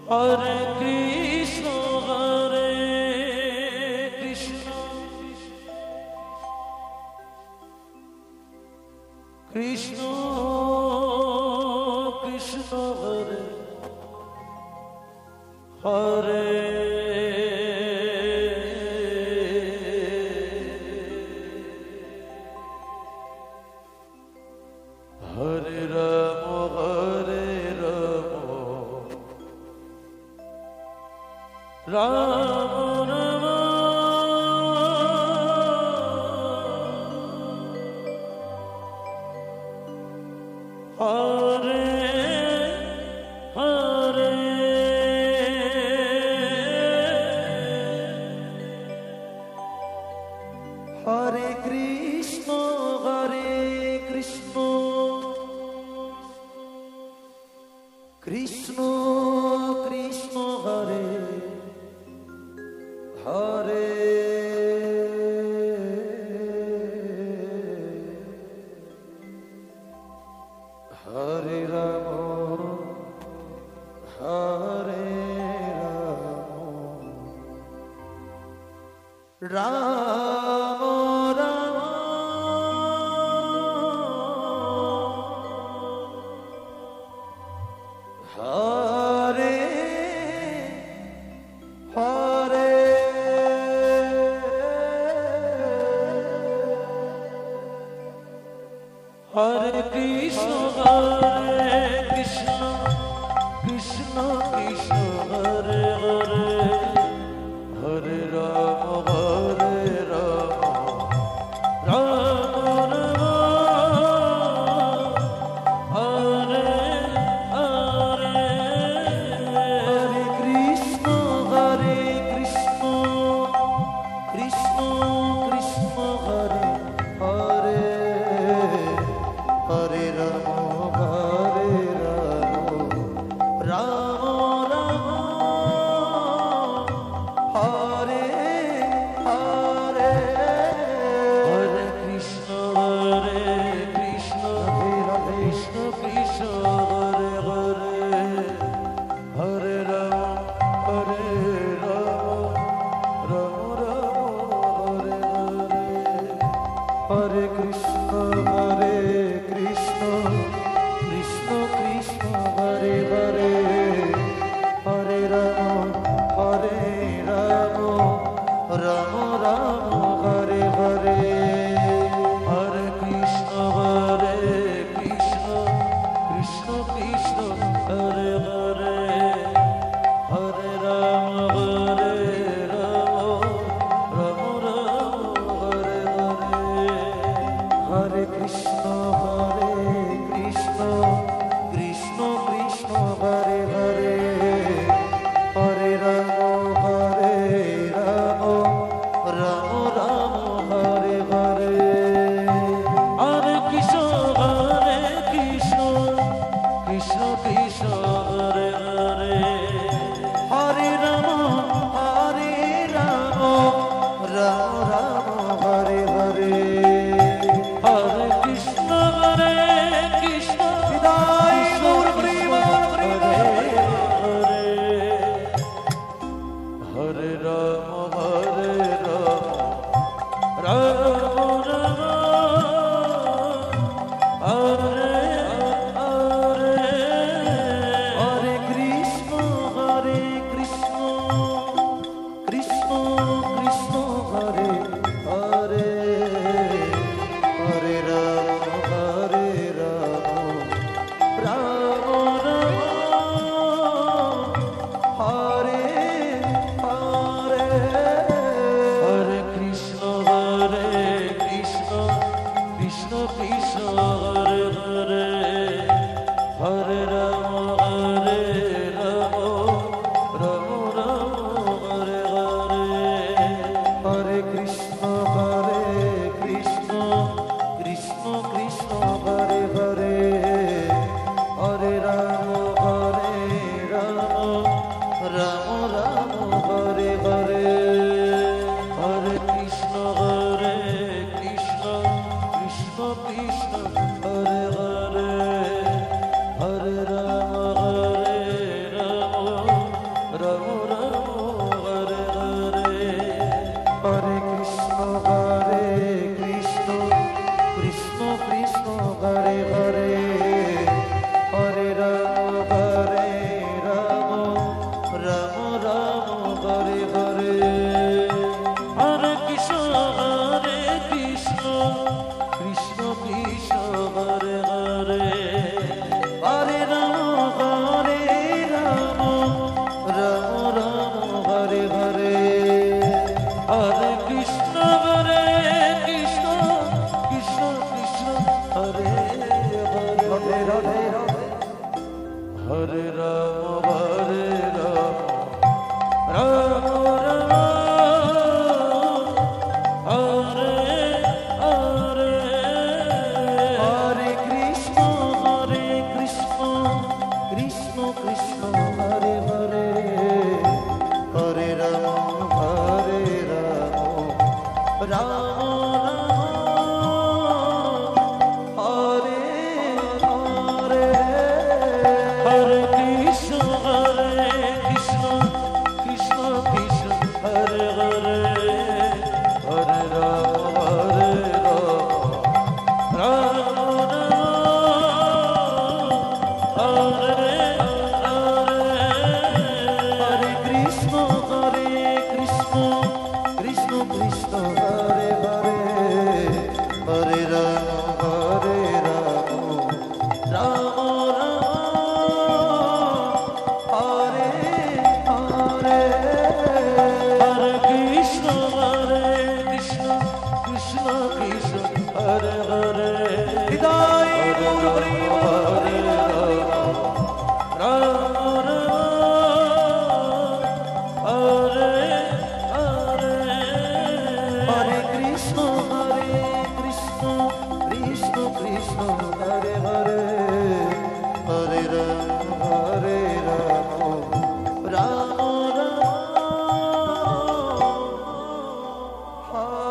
Hare Krishna Krishna Krishna Hare Hare Rama Hare Rama Rama Hare Hare Hare Krishna Krishna Krishna Hare Hare Hare Rama Hare Rama Rama Hare Hare Hare Krishna Krishna Krishna Hare Hare Hare Rama Hare Rama Rama Rama Hare Hare Hare Krishna Krishna Krishna Hare Hare Hare Rama Hare Rama Rama Hare Hare Hare Krishna Krishna Krishna Hare Hare Hare Rama Rama Rama Hare Krishna Krishna Krishna Hare Hare Hare Rama Rama Rama Hare Hare Hare Krishna Krishna Krishna Hare Hare Hare Rama Rama Rama Hare Hare Hare Krishna Krishna Krishna Hare Hare Hare Rama Rama Rama Hare Hare Hare Krishna Krishna Krishna Hare Hare Hare Rama Rama Rama Hare Hare Hare Krishna Krishna Hare Hare Hare Hare Ram Ram Hare Hare Hare Krishna Krishna Krishna Hare Hare Hare Ram Ram Hare Hare Krishna Krishna Krishna Hare Hare Hare Ram Ram Hare Hare Hare Krishna Krishna Krishna Hare Hare Hridoy Hare Hare Ram Hare Hare Hare Krishna Krishna Krishna Hare Hare Hare Ram Ram Ram Hare